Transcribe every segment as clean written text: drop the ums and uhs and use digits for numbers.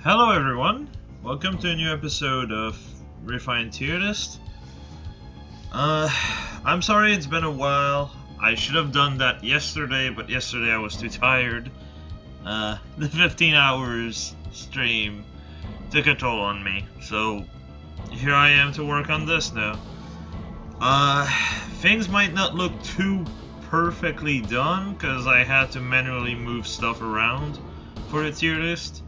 Hello everyone, welcome to a new episode of Refinement tier list. I'm sorry it's been a while. I should have done that yesterday, but yesterday I was too tired. The 15 hours stream took a toll on me, so here I am to work on this now. Things might not look too perfectly done because I had to manually move stuff around for the tier list.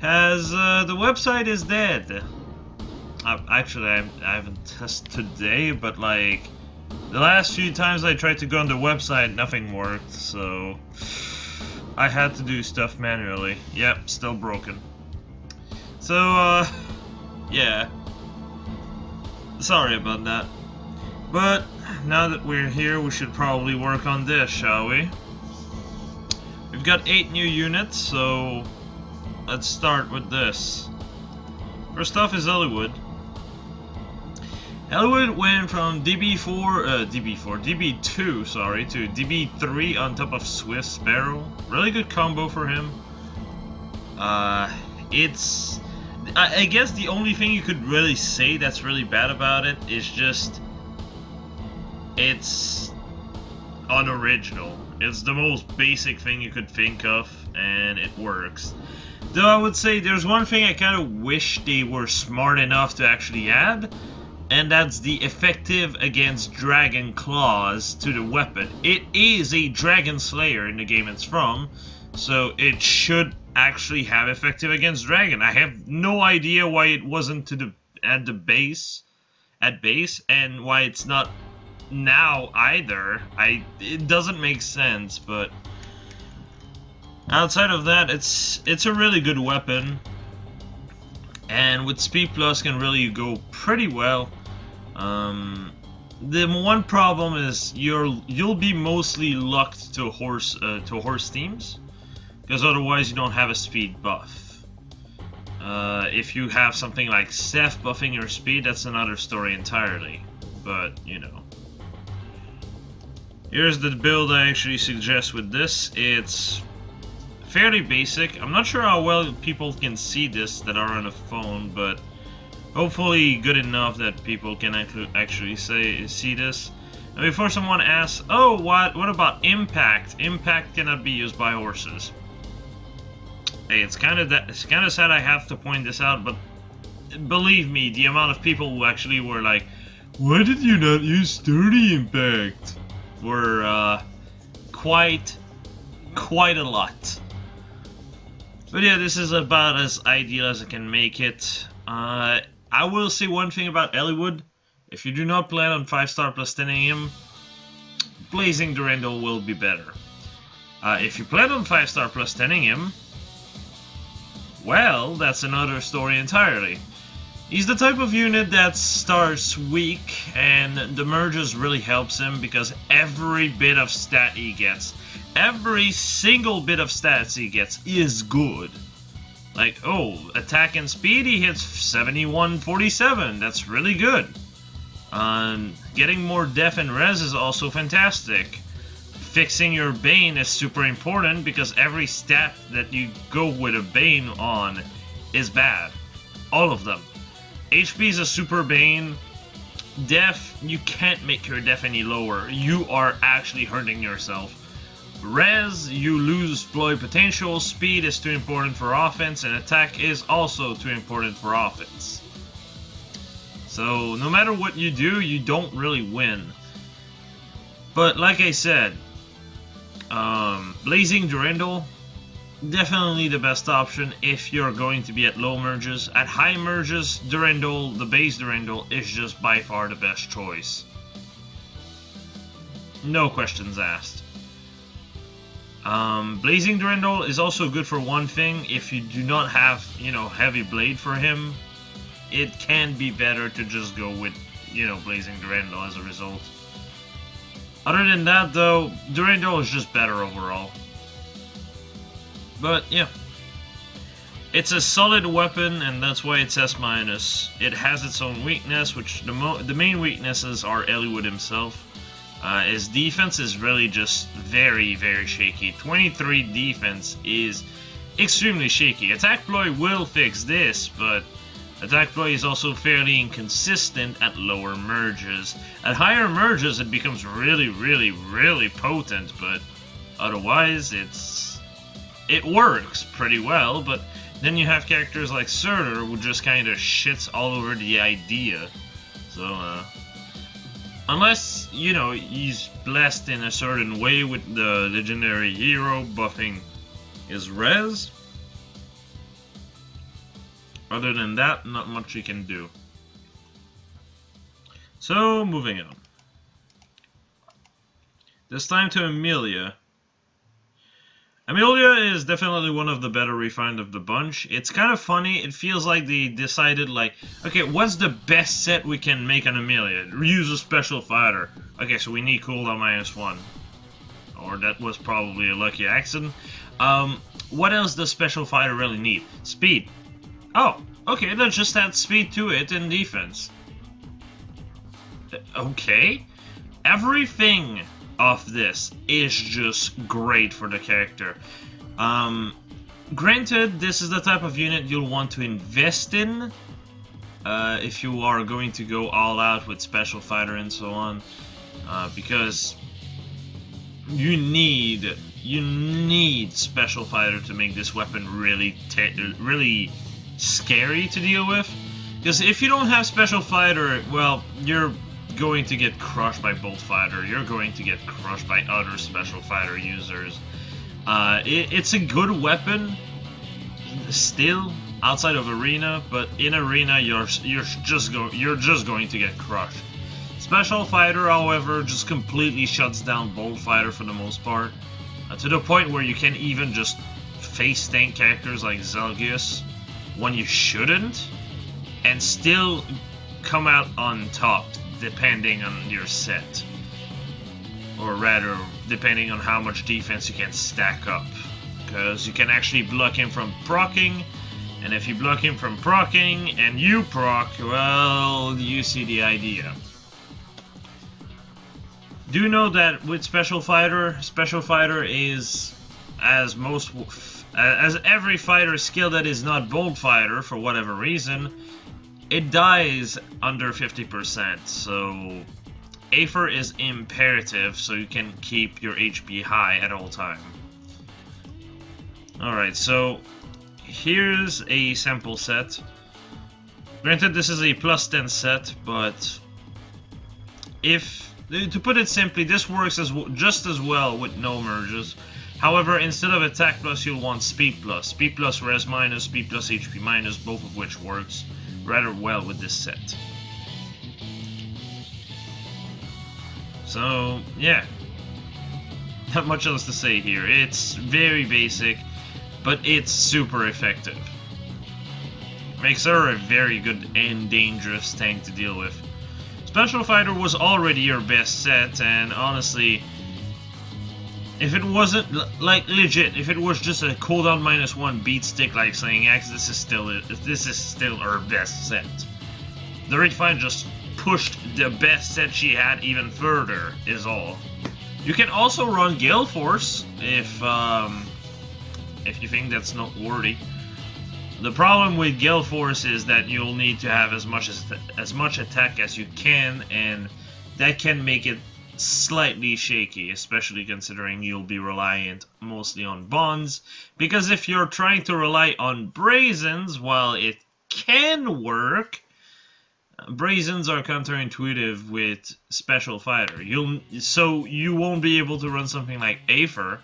As the website is dead. Actually, I haven't tested today, but like the last few times I tried to go on the website, nothing worked, so I had to do stuff manually. Yep, still broken. So, yeah. Sorry about that. But now that we're here, we should probably work on this, shall we? We've got 8 new units, so let's start with this. First off is Hollywood. Hollywood went from DB2, sorry, to DB3 on top of Swift Sparrow. Really good combo for him. I guess the only thing you could really say that's really bad about it is just it's unoriginal. It's the most basic thing you could think of, and it works. Though I would say there's one thing I kind of wish they were smart enough to actually add, and that's the effective against dragon claws to the weapon. It is a dragon slayer in the game it's from, so it should actually have effective against dragon. I have no idea why it wasn't at base, and why it's not now either. It doesn't make sense, but outside of that, it's a really good weapon, and with speed plus can really go pretty well. The one problem is you'll be mostly locked to horse teams, because otherwise you don't have a speed buff. If you have something like Seth buffing your speed, that's another story entirely. But you know, here's the build I actually suggest with this. It's fairly basic. I'm not sure how well people can see this that are on a phone, but hopefully good enough that people can actually see this. And before someone asks, oh, what about impact? Impact cannot be used by horses. Hey, it's kind of sad I have to point this out, but believe me, the amount of people who actually were like, why did you not use sturdy impact? Were quite a lot. But yeah, this is about as ideal as I can make it. I will say one thing about Hollywood. If you do not plan on 5-star plus 10 AM, Blazing Durandal will be better. If you plan on 5-star plus 10 AM, well, that's another story entirely. He's the type of unit that starts weak, and the merges really helps him because every bit of stat he gets, every single bit of stats he gets is good. Like, oh, attack and speed, he hits 71-47. That's really good. Getting more def and res is also fantastic. Fixing your Bane is super important because every stat that you go with a Bane on is bad. All of them. HP is a super Bane. Def, you can't make your def any lower. You are actually hurting yourself. Res, you lose Floyd potential. Speed is too important for offense, and attack is also too important for offense. So no matter what you do, you don't really win. But like I said, Blazing Durandal, definitely the best option if you're going to be at low merges. At high merges, Durandal, the base Durandal, is just by far the best choice. No questions asked. Blazing Durandal is also good for one thing. If you do not have, heavy blade for him, it can be better to just go with, Blazing Durandal as a result. Other than that, though, Durandal is just better overall. But yeah, it's a solid weapon, and that's why it's S-. It has its own weakness, which the main weaknesses are Hollywood himself. His defense is really just very, very shaky. 23 defense is extremely shaky. Attack Ploy will fix this, but Attack Ploy is also fairly inconsistent at lower merges. At higher merges it becomes really, really, really potent, but otherwise it works pretty well. But then you have characters like Surtur who just kind of shits all over the idea. So, unless, you know, he's blessed in a certain way with the legendary hero buffing his res. Other than that, not much you can do. So, moving on. This time to Amelia. Amelia is definitely one of the better refined of the bunch. It's kind of funny. It feels like they decided, like, okay, what's the best set we can make on Amelia? Use a special fighter. Okay, so we need cooldown -1. Or that was probably a lucky accident. What else does special fighter really need? Speed. Oh, okay, let's just add speed to it in defense. Okay. Everything of this is just great for the character. Granted, this is the type of unit you'll want to invest in if you are going to go all out with special fighter and so on, because you need special fighter to make this weapon really scary to deal with. Because if you don't have special fighter, well, you're going to get crushed by Bolt Fighter, you're going to get crushed by other special fighter users. It's a good weapon still outside of arena, but in arena you're just going to get crushed. Special fighter, however, just completely shuts down Bolt Fighter for the most part, to the point where you can even just face tank characters like Zelgius when you shouldn't, and still come out on top, depending on your set. Or rather, depending on how much defense you can stack up. Because you can actually block him from proccing, and if you block him from proccing and you proc, well, you see the idea. Do know that with Special Fighter is, as every fighter skill that is not Bolt Fighter, for whatever reason, it dies under 50%, so Aether is imperative so you can keep your HP high at all time. Alright, so here's a sample set. Granted, this is a +10 set, but to put it simply, this works just as well with no merges. However, instead of attack plus, you'll want speed plus. Speed plus res minus, speed plus HP minus, both of which works rather well with this set. So, yeah. Not much else to say here. It's very basic, but it's super effective. Makes her a very good and dangerous tank to deal with. Special Fighter was already your best set, and honestly, if it wasn't, like, legit, if it was just a cooldown -1 beat stick like Slaying Axe, this is still her best set. The Refine just pushed the best set she had even further, is all. You can also run Gale Force if you think that's not worthy. The problem with Gale Force is that you'll need to have as much attack as you can, and that can make it slightly shaky, especially considering you'll be reliant mostly on bonds. Because if you're trying to rely on Brazens, while it can work, Brazens are counterintuitive with Special Fighter. So you won't be able to run something like Aether.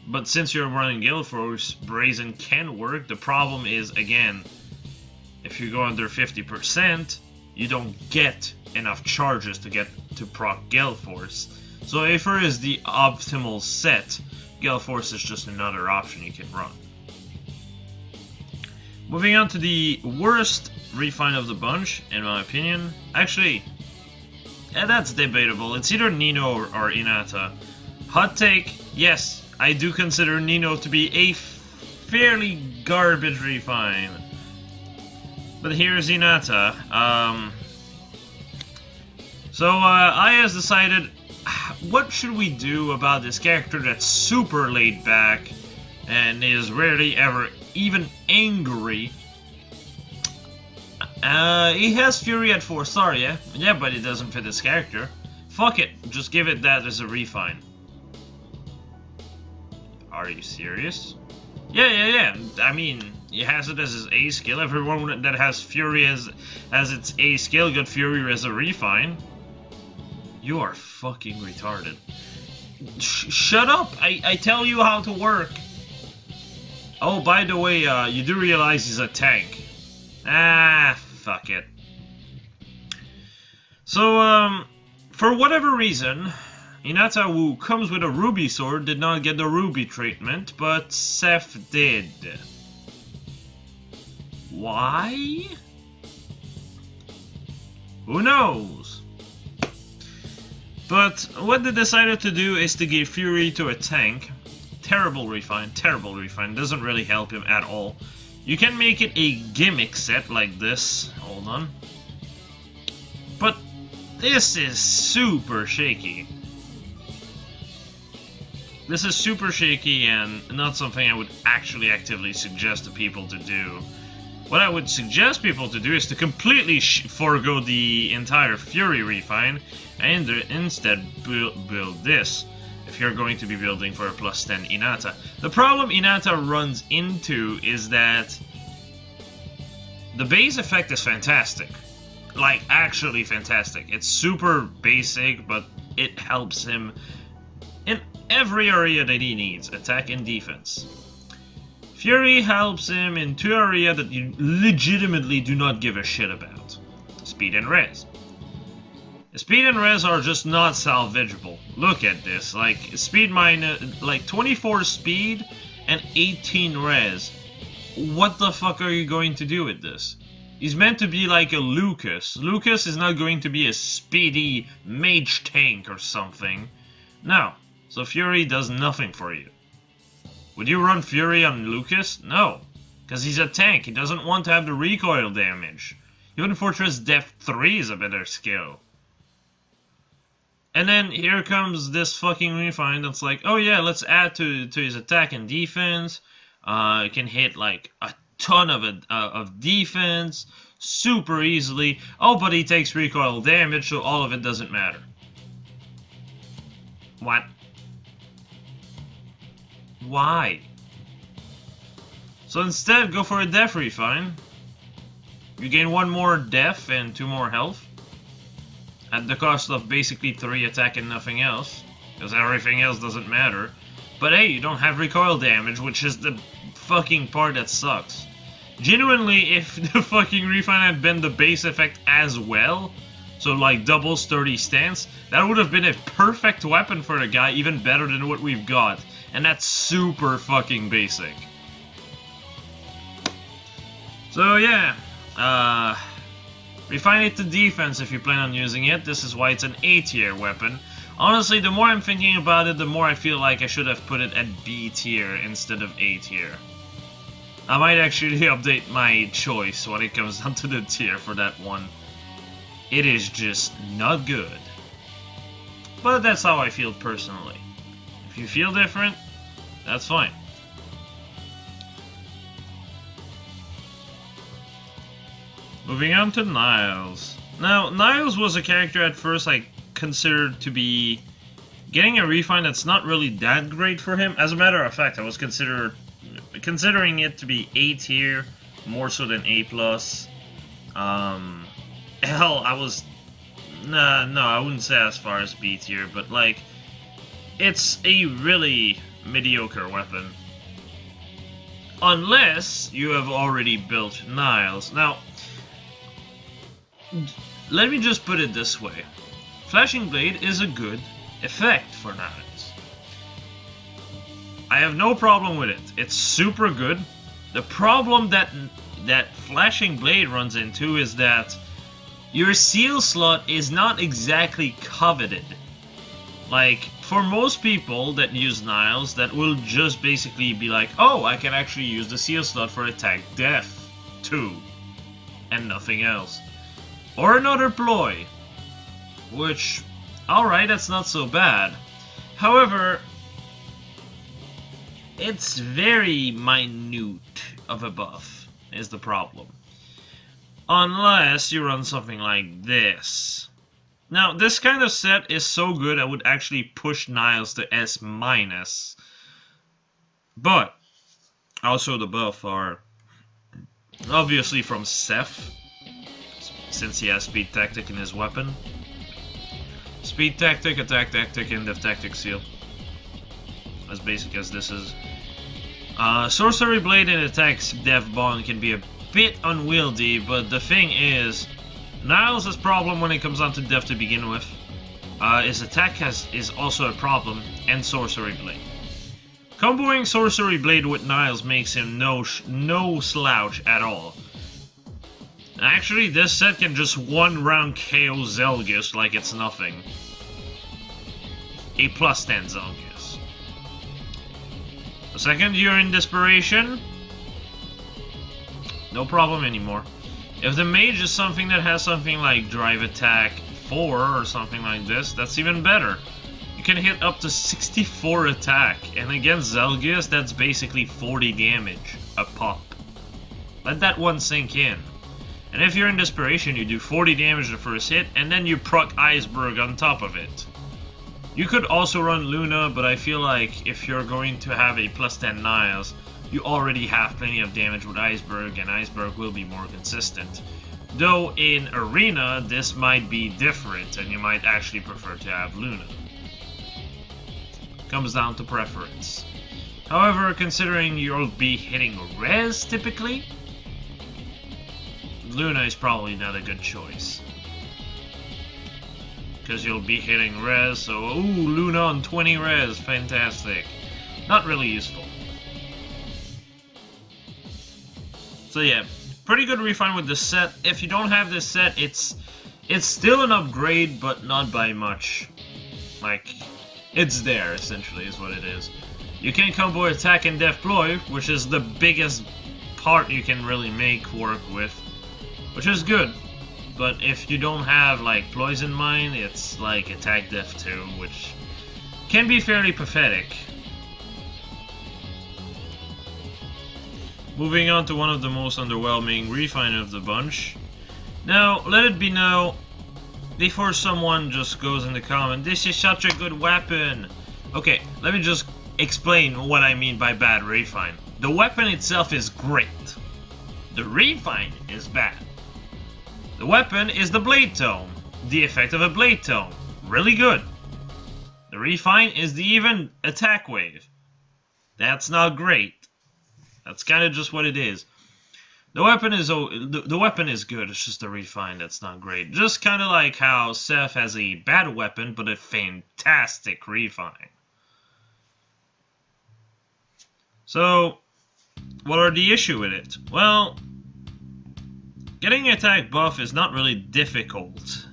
But since you're running Gale Force, Brazen can work. The problem is, again, if you go under 50%, you don't get enough charges to proc Gale Force. So Aether is the optimal set. Gale Force is just another option you can run. Moving on to the worst refine of the bunch, in my opinion. Actually, that's debatable. It's either Nino or Hinata. Hot take, yes, I do consider Nino to be a fairly garbage refine. But here's Hinata. So I has decided, what should we do about this character that's super laid back, and is rarely ever even angry. He has Fury at 4-star, yeah? Yeah, but it doesn't fit his character. Fuck it, just give it that as a refine. Are you serious? Yeah. I mean, he has it as his A skill. Everyone that has Fury as its A skill got Fury as a refine. You are fucking retarded. Shut up! I tell you how to work. Oh, by the way, you do realize he's a tank. Ah, fuck it. So, for whatever reason, Hinata, who comes with a ruby sword, did not get the ruby treatment, but Seth did. Why? Who knows? But what they decided to do is to give Fury to a tank. Terrible refine, doesn't really help him at all. You can make it a gimmick set like this. Hold on. But this is super shaky. This is super shaky and not something I would actually actively suggest to people to do. What I would suggest people to do is to completely forego the entire Fury refine and instead build this, if you're going to be building for a plus 10 Hinata. The problem Hinata runs into is that the base effect is fantastic. Like, actually fantastic. It's super basic, but it helps him in every area that he needs, attack and defense. Fury helps him in 2 areas that you legitimately do not give a shit about. Speed and res. Speed and res are just not salvageable. Look at this, like speed minus, like 24 speed and 18 res. What the fuck are you going to do with this? He's meant to be like a Lucas. Lucas is not going to be a speedy mage tank or something. No. So Fury does nothing for you. Would you run Fury on Lucas? No. Because he's a tank. He doesn't want to have the recoil damage. Even Fortress Depth 3 is a better skill. And then here comes this fucking refine that's like, oh yeah, let's add to his attack and defense. It can hit like a ton of defense super easily. Oh, but he takes recoil damage, so all of it doesn't matter. What? Why? So instead, go for a def refine. You gain 1 more def and 2 more health. At the cost of basically 3 attack and nothing else. Because everything else doesn't matter. But hey, you don't have recoil damage, which is the fucking part that sucks. Genuinely, if the fucking refine had been the base effect as well, so like double sturdy stance, that would have been a perfect weapon for the guy, even better than what we've got. And that's super fucking basic. So yeah, refine it to defense if you plan on using it. This is why it's an A tier weapon. Honestly, the more I'm thinking about it, the more I feel like I should have put it at B tier instead of A tier. I might actually update my choice when it comes down to the tier for that one. It is just not good. But that's how I feel personally. If you feel different, that's fine. Moving on to Niles. Now, Niles was a character at first I considered to be getting a refine that's not really that great for him. As a matter of fact, I was considering it to be A tier, more so than A+. Hell, I was... no, I wouldn't say as far as B tier, but like, it's a really mediocre weapon. Unless you have already built Niles. Now, let me just put it this way. Flashing Blade is a good effect for Niles. I have no problem with it. It's super good. The problem that Flashing Blade runs into is that your seal slot is not exactly coveted. Like, for most people that use Niles, that will just basically be like, oh, I can actually use the seal slot for attack def too, and nothing else. Or another ploy, which, alright, that's not so bad. However, It's very minute of a buff, is the problem. Unless you run something like this. Now, this kind of set is so good I would actually push Niles to S-. But, also the buff are obviously from Seth, since he has Speed Tactic in his weapon. Speed Tactic, Attack Tactic, and Def Tactic Seal. As basic as this is. Sorcery Blade and Attack's Def Bond can be a bit unwieldy, but the thing is, Niles' problem when it comes down to Def to begin with, his attack is also a problem, and Sorcery Blade. Comboing Sorcery Blade with Niles makes him no slouch at all. Actually, this set can just one round KO Zelgus like it's nothing. A +10 Zelgus. The second you're in Desperation, no problem anymore. If the mage is something that has something like Drive Attack 4 or something like this, that's even better. You can hit up to 64 attack, and against Zelgus, that's basically 40 damage a pop. Let that one sink in. And if you're in Desperation, you do 40 damage the first hit, and then you proc Iceberg on top of it. You could also run Luna, but I feel like if you're going to have a +10 Niles, you already have plenty of damage with Iceberg, and Iceberg will be more consistent. Though in Arena, this might be different, and you might actually prefer to have Luna. Comes down to preference. However, considering you'll be hitting Res typically, Luna is probably not a good choice. Because you'll be hitting Res, so ooh, Luna on 20 Res, fantastic. Not really useful. So yeah, pretty good refine with this set. If you don't have this set, it's still an upgrade, but not by much. Like, it's there, essentially, is what it is. You can combo Attack and Deploy, which is the biggest part you can really make work with, which is good. But if you don't have, like, ploys in mind, it's like Attack Def 2, which can be fairly pathetic. Moving on to one of the most underwhelming refine of the bunch. Now, let it be known, before someone just goes in the comment, this is such a good weapon. Okay, let me just explain what I mean by bad refine. The weapon itself is great. The refine is bad. The weapon is the Blade Tome. The effect of a Blade Tome. Really good. The refine is the even attack wave. That's not great. That's kind of just what it is. The weapon is good, it's just the refine that's not great. Just kind of like how Seth has a bad weapon, but a fantastic refine. So, what are the issue with it? Well, getting an attack buff is not really difficult.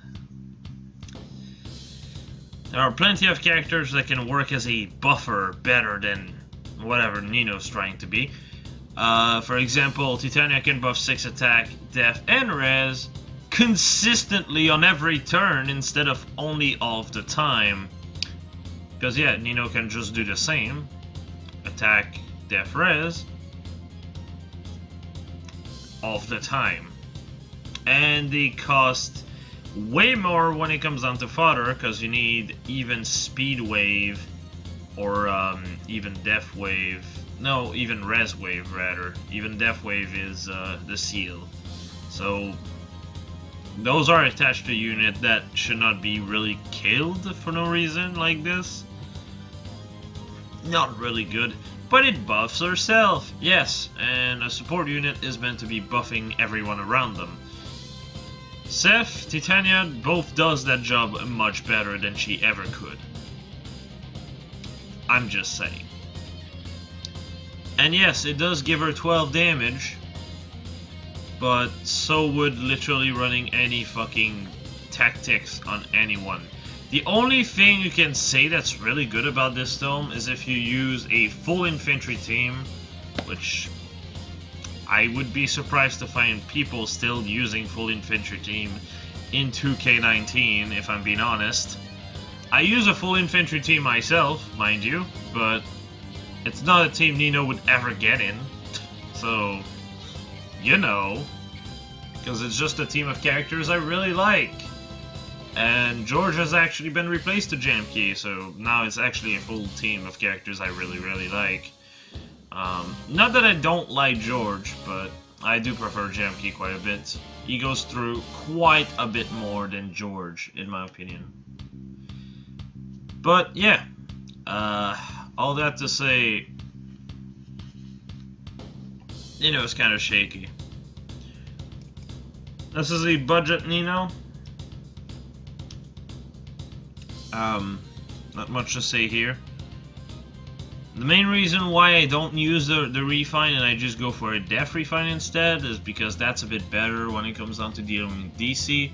There are plenty of characters that can work as a buffer better than whatever Nino's trying to be. For example, Titania can buff 6 attack, def, and res consistently on every turn instead of only all of the time. Because yeah, Nino can just do the same. Attack, def, res all of the time. And they cost way more when it comes down to fodder, because you need even speed wave or even def wave. No, even res wave rather. Even def wave is the seal. So those are attached to a unit that should not be really killed for no reason like this. Not really good. But it buffs herself, yes, and a support unit is meant to be buffing everyone around them. Seth, Titania both does that job much better than she ever could. I'm just saying. And yes, it does give her 12 damage, but so would literally running any fucking tactics on anyone. The only thing you can say that's really good about this tome is if you use a full infantry team, which I would be surprised to find people still using full infantry team in 2K19, if I'm being honest. I use a full infantry team myself, mind you, but It's not a team Nino would ever get in. So, you know. Because it's just a team of characters I really like. And George has actually been replaced to Jam Key, so now it's actually a full team of characters I really, really like. Not that I don't like George, but I do prefer Jam Key quite a bit. He goes through quite a bit more than George, in my opinion. But yeah, all that to say, you know, it's kind of shaky. This is a budget Nino. Not much to say here. The main reason why I don't use the refine and I just go for a def refine instead is because that's a bit better when it comes down to dealing with DC.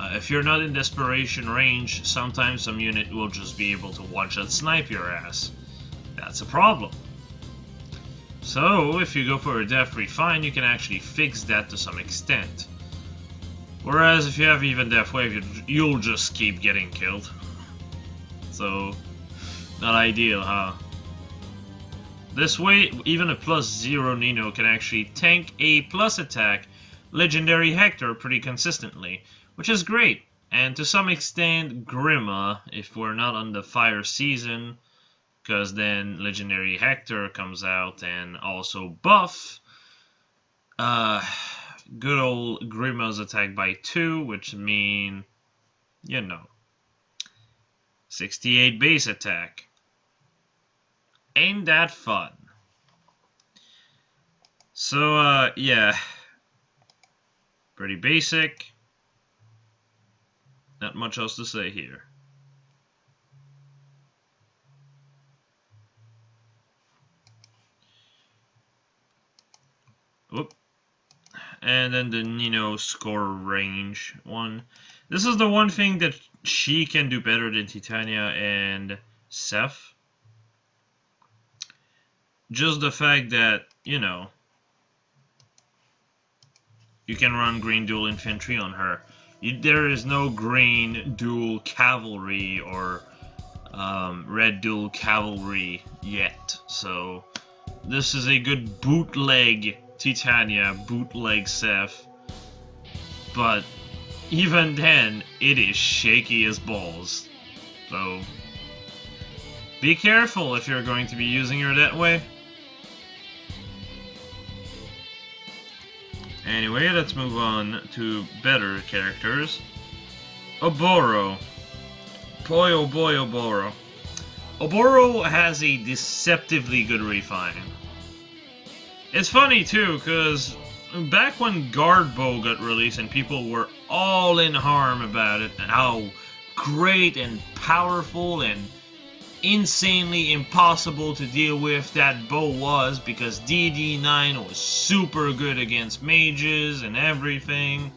If you're not in desperation range, sometimes some unit will just be able to one-shot snipe your ass. That's a problem. So, if you go for a def refine, you can actually fix that to some extent. Whereas if you have even def wave, you'll just keep getting killed. So, not ideal, huh? This way, even a +0 Nino can actually tank a plus attack Legendary Hector pretty consistently, which is great. And to some extent, Grima, if we're not on the fire season, because then Legendary Hector comes out and also buff. Good old Grima's attack by 2, which mean, you know, 68 base attack. Ain't that fun? So, yeah. Pretty basic. Not much else to say here. Whoop. And then the Nino score range one. This is the one thing that she can do better than Titania and Seth. Just the fact that, you know, you can run green dual infantry on her. There is no green dual cavalry or red dual cavalry yet. So this is a good bootleg Titania, bootleg Seth. But even then, it is shaky as balls. So be careful if you're going to be using her that way. Anyway, let's move on to better characters. Oboro. Boy, oh boy, Oboro. Oboro has a deceptively good refine. It's funny too, because back when Guard Bow got released and people were all in harm about it, and how great and powerful and insanely impossible to deal with that bow was, because DD9 was super good against mages and everything,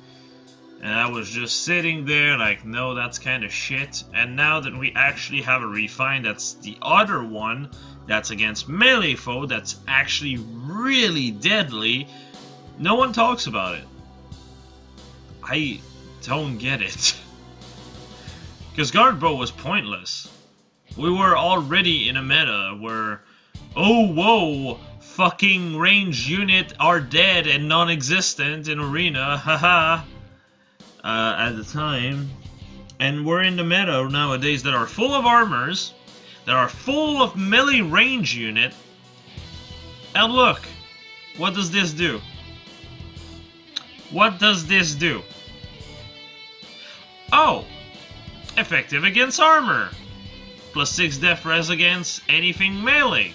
and I was just sitting there like, no, that's kind of shit. And now that we actually have a refine that's the other one, that's against melee foe, that's actually really deadly, no one talks about it. I don't get it. Because Guard Bow was pointless. We were already in a meta where, oh whoa, fucking ranged unit are dead and non-existent in arena, haha, at the time. And we're in the meta nowadays that are full of armors, that are full of melee range unit. And look, what does this do? What does this do? Oh, effective against armor. +6 def res against anything melee.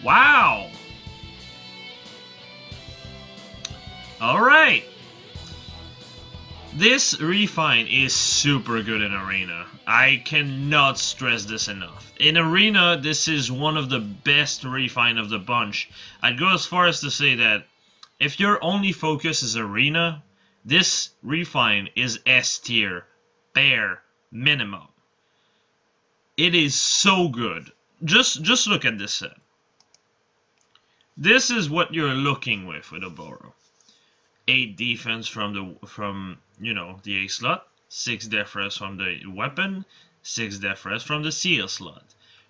Wow. Alright. This refine is super good in arena. I cannot stress this enough. In arena, this is one of the best refine of the bunch. I'd go as far as to say that if your only focus is arena, this refine is S tier, bare minimum. It is so good. Just look at this set. This is what you're looking with Oboro. 8 defense from you know, the A slot, 6 def res from the weapon, 6 def res from the seal slot.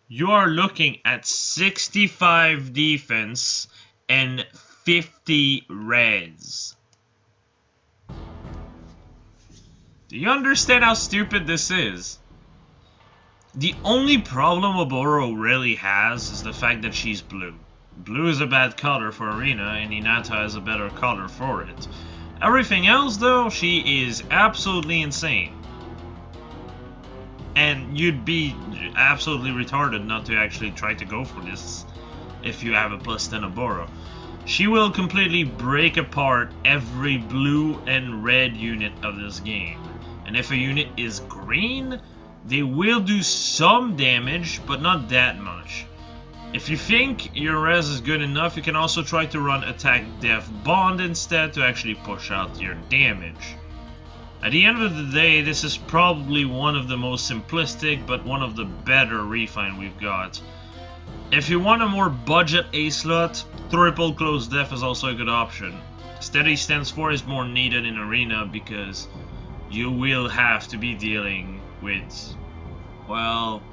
you are looking at 65 defense and 50 res. Do you understand how stupid this is? The only problem Oboro really has is the fact that she's blue. Blue is a bad color for Arena, and Hinata is a better color for it. Everything else, though, she is absolutely insane. And you'd be absolutely retarded not to actually try to go for this if you have a plus 10 Oboro. She will completely break apart every blue and red unit of this game. And if a unit is green, they will do some damage, but not that much. If you think your res is good enough, you can also try to run Attack Death Bond instead to actually push out your damage. At the end of the day, this is probably one of the most simplistic, but one of the better refine we've got. If you want a more budget A-slot, Triple Close Death is also a good option. Steady Stance 4 is more needed in Arena because you will have to be dealing with, well,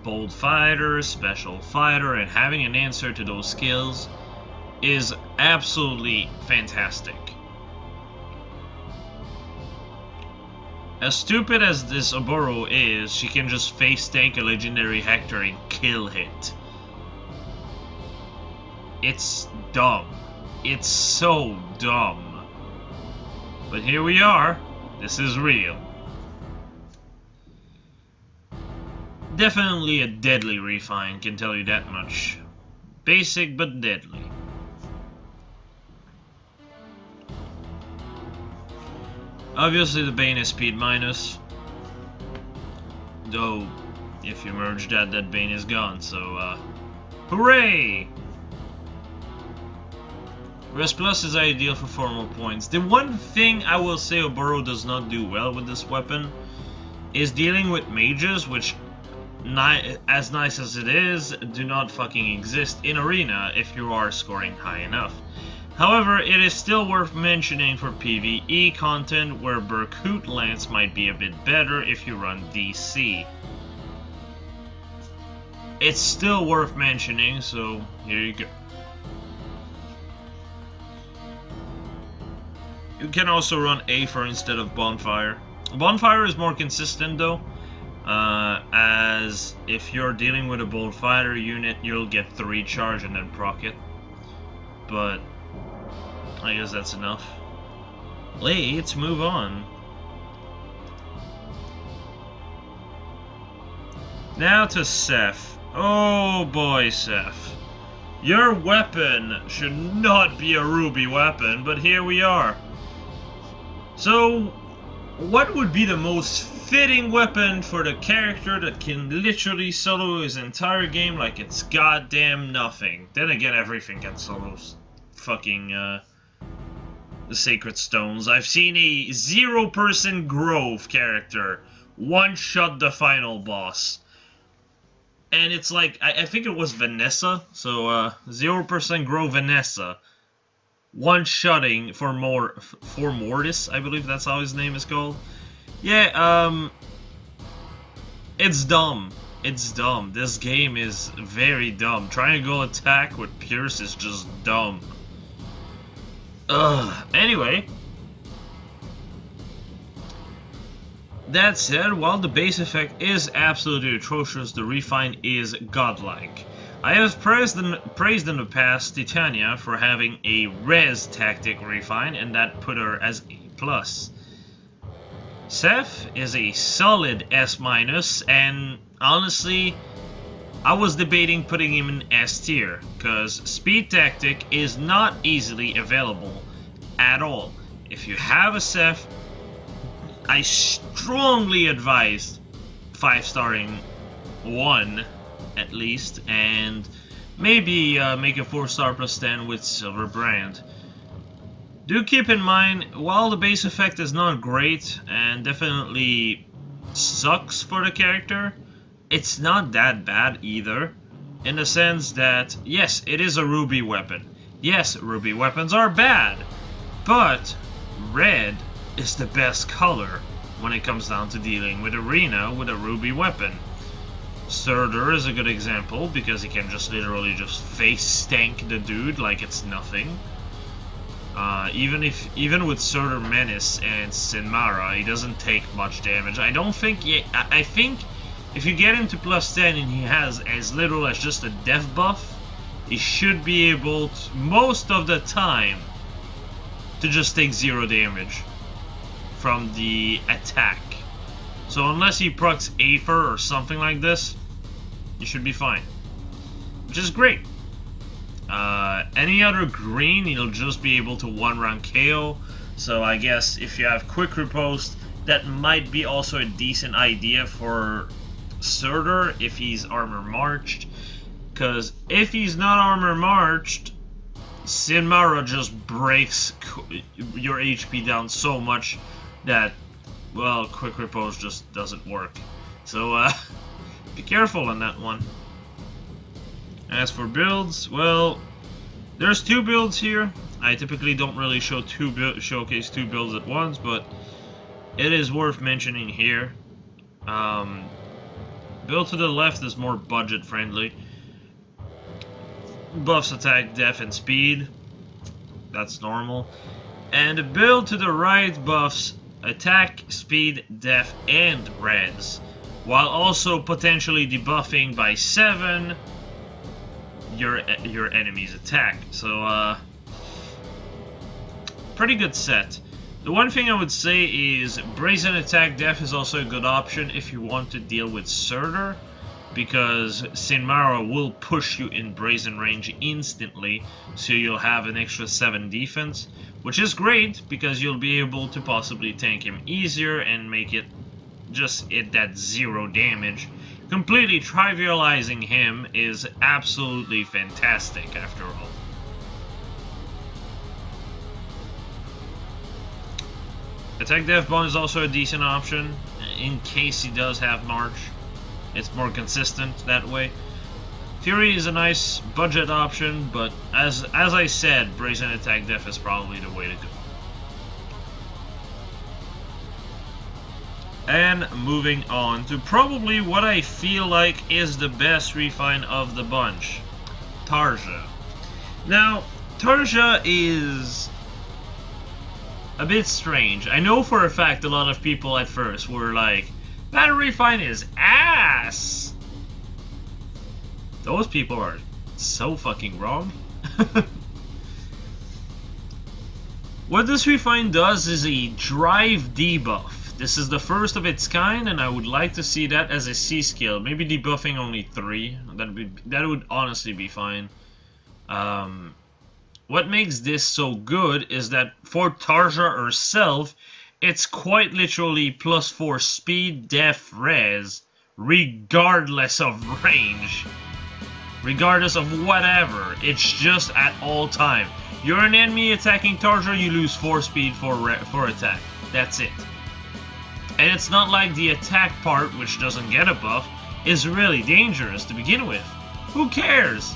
Bold Fighter, Special Fighter, and having an answer to those skills is absolutely fantastic. As stupid as this Oboro is, she can just face tank a legendary Hector and kill it. It's dumb. It's so dumb. But here we are. This is real. Definitely a deadly refine, can tell you that much. Basic but deadly. Obviously the Bane is speed minus. Though, if you merge that Bane is gone, so hooray! Res Plus is ideal for 4 more points. The one thing I will say Oboro does not do well with this weapon is dealing with mages, which, as nice as it is, do not fucking exist in Arena if you are scoring high enough. However, it is still worth mentioning for PvE content where Berkut Lance might be a bit better if you run DC. It's still worth mentioning, so here you go. You can also run Aether instead of Bonfire. Bonfire is more consistent though, as if you're dealing with a Bold Fighter unit, you'll get 3 charge and then proc it. But I guess that's enough. Let's move on. Now to Seth. Oh boy, Seth. Your weapon should not be a ruby weapon, but here we are. So, what would be the most fitting weapon for the character that can literally solo his entire game like it's goddamn nothing? Then again, everything can solo fucking, the Sacred Stones. I've seen a 0% Grove character one-shot the final boss. And it's like, I think it was Vanessa, so 0% Grove Vanessa. One-shotting for Mortis, I believe that's how his name is called. Yeah, it's dumb. It's dumb. This game is very dumb. Trying to go attack with Pierce is just dumb. Anyway. That said, while the base effect is absolutely atrocious, the refine is godlike. I have praised in the past Titania for having a res tactic refine, and that put her as A+. Seth is a solid S-, and honestly, I was debating putting him in S tier, because speed tactic is not easily available at all. If you have a Seth, I strongly advise 5-starring 1 at least, and maybe make a 4-star plus 10 with Silver Brand. Do keep in mind, while the base effect is not great and definitely sucks for the character, it's not that bad either, in the sense that, yes, it is a ruby weapon. Yes, ruby weapons are bad, but red is the best color when it comes down to dealing with Arena with a ruby weapon. Surtur is a good example because he can just literally just face tank the dude like it's nothing. Even with Surtur Menace and Sinmara, he doesn't take much damage. I don't think I think if you get him to +10 and he has as little as just a death buff, he should be able to, most of the time, to just take 0 damage from the attack. So unless he procs Aether or something like this, you should be fine, which is great. Any other green, he'll just be able to 1-round KO. So I guess if you have quick riposte, that might be also a decent idea for Surtur if he's armor marched. Because if he's not armor marched, Sinmara just breaks your HP down so much that, well, quick riposte just doesn't work. So be careful on that one. As for builds, well, there's 2 builds here. I typically don't really showcase 2 builds at once, but it is worth mentioning here. Build to the left is more budget friendly. Buffs attack, def, and speed. That's normal. And the build to the right buffs attack, speed, def, and res, while also potentially debuffing by 7 your enemy's attack. So pretty good set. The one thing I would say is Brazen Attack Def is also a good option if you want to deal with Surtur, because Sinmara will push you in Brazen range instantly, so you'll have an extra 7 defense, which is great because you'll be able to possibly tank him easier and make it just at that 0 damage. Completely trivializing him is absolutely fantastic after all. Attack Def Bond is also a decent option in case he does have March. It's more consistent that way. Fury is a nice budget option, but as I said, Brazen Attack Def is probably the way to go. And moving on to probably what I feel like is the best refine of the bunch, Tarja. Now, Tarja is a bit strange. I know for a fact a lot of people at first were like, that refine is ass! Those people are so fucking wrong. What this refine does is a drive debuff. This is the first of its kind, and I would like to see that as a C skill. Maybe debuffing only 3. That would honestly be fine. What makes this so good is that for Tarja herself, it's quite literally +4 speed, def, res, regardless of range. Regardless of whatever, it's just at all time. You're an enemy attacking Tarja, you lose 4 speed for attack. That's it. And it's not like the attack part, which doesn't get a buff, is really dangerous to begin with. Who cares?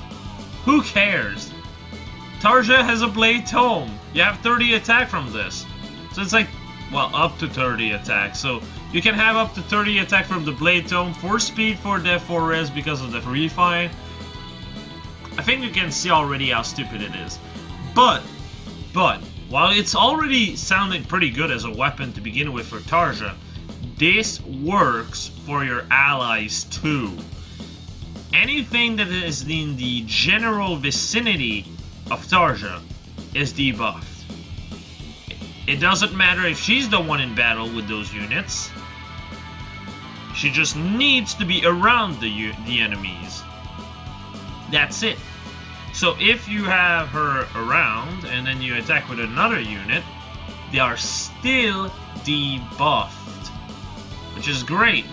Who cares? Tarja has a Blade Tome. You have 30 attack from this. So it's like, well, up to 30 attack. So you can have up to 30 attack from the Blade Tome, 4 speed, 4 def, 4 res because of the refine. I think you can see already how stupid it is. But, while it's already sounding pretty good as a weapon to begin with for Tarja, this works for your allies too. Anything that is in the general vicinity of Tarja is debuffed. It doesn't matter if she's the one in battle with those units. She just needs to be around the enemies. That's it. So if you have her around and then you attack with another unit, they are still debuffed, which is great.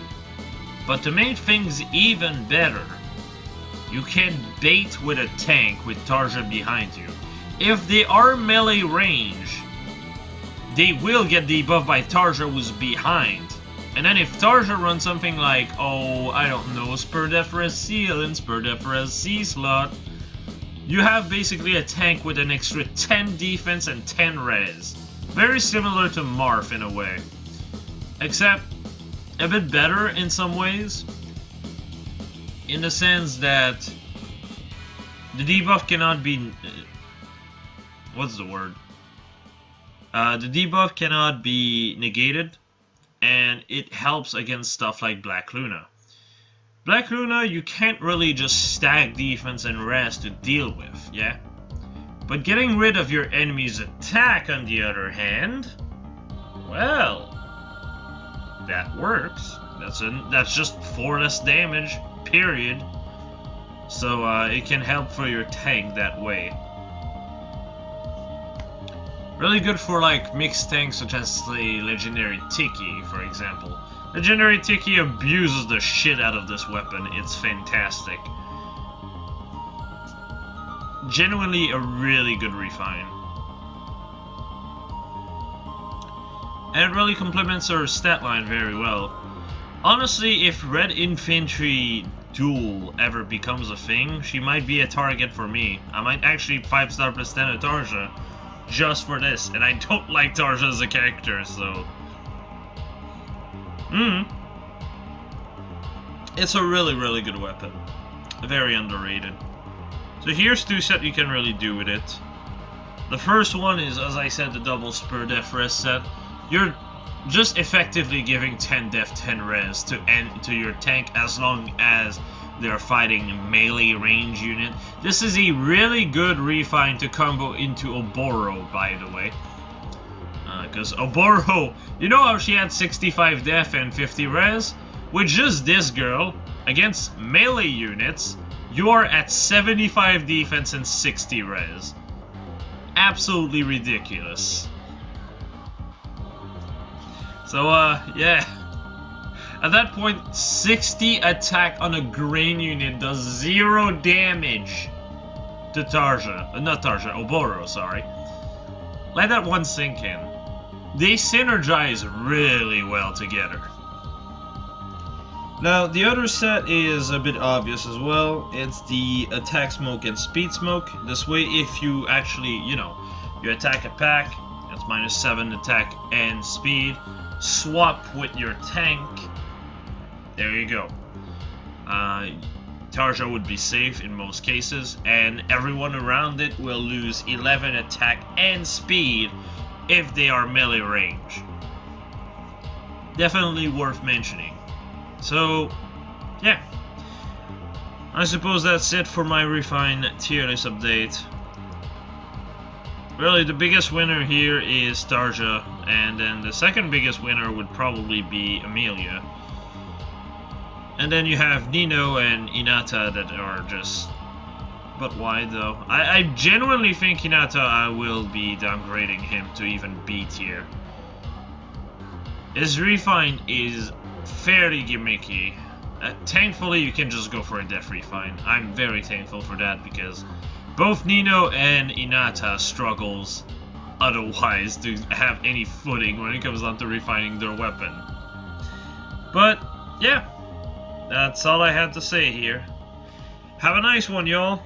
But to make things even better, you can bait with a tank with Tarja behind you. If they are melee range, they will get debuffed by Tarja who's behind. And then if Tarja runs something like, oh, I don't know, Spur Def Res Seal and Spur Def Res C slot, you have basically a tank with an extra 10 defense and 10 res. Very similar to Marth in a way. Except a bit better in some ways. in the sense that the debuff cannot be... what's the word? The debuff cannot be negated, and it helps against stuff like Black Luna. Black Luna, you can't really just stack defense and res to deal with, yeah? But getting rid of your enemy's attack, on the other hand, well, that works. That's just 4 less damage, period. So it can help for your tank that way. Really good for like mixed tanks such as the legendary Tiki, for example. Legendary Tiki abuses the shit out of this weapon. It's fantastic. Genuinely a really good refine. And it really complements her stat line very well. Honestly, if Red Infantry Duel ever becomes a thing, she might be a target for me. I might actually 5-star plus 10 a Tarja just for this, and I don't like Tarja as a character, so... It's a really, really good weapon. Very underrated. So here's 2 sets you can really do with it. The first one is, as I said, the double spur def res set. You're just effectively giving 10 def, 10 res to your tank as long as they're fighting melee range unit. This is a really good refine to combo into Oboro, by the way. Because Oboro, you know how she had 65 def and 50 res? With just this girl, against melee units, you are at 75 defense and 60 res. Absolutely ridiculous. So, yeah. At that point, 60 attack on a grain unit does 0 damage to Tarja. Not Tarja, Oboro, sorry. Let that one sink in. They synergize really well together. Now, the other set is a bit obvious as well. It's the attack smoke and speed smoke. This way, if you actually, you attack a pack, that's -7 attack and speed. Swap with your tank. There you go. Tarja would be safe in most cases, and everyone around it will lose 11 attack and speed if they are melee range. Definitely worth mentioning. So, yeah. I suppose that's it for my Refine tier list update. Really, the biggest winner here is Tarja, and then the second biggest winner would probably be Amelia. And then you have Nino and Hinata that are just... But why though? I genuinely think Hinata, I will be downgrading him to even B tier. His Refine is fairly gimmicky. Thankfully you can just go for a def Refine. I'm very thankful for that because both Nino and Hinata struggles otherwise to have any footing when it comes down to refining their weapon. But yeah, that's all I had to say here. Have a nice one, y'all.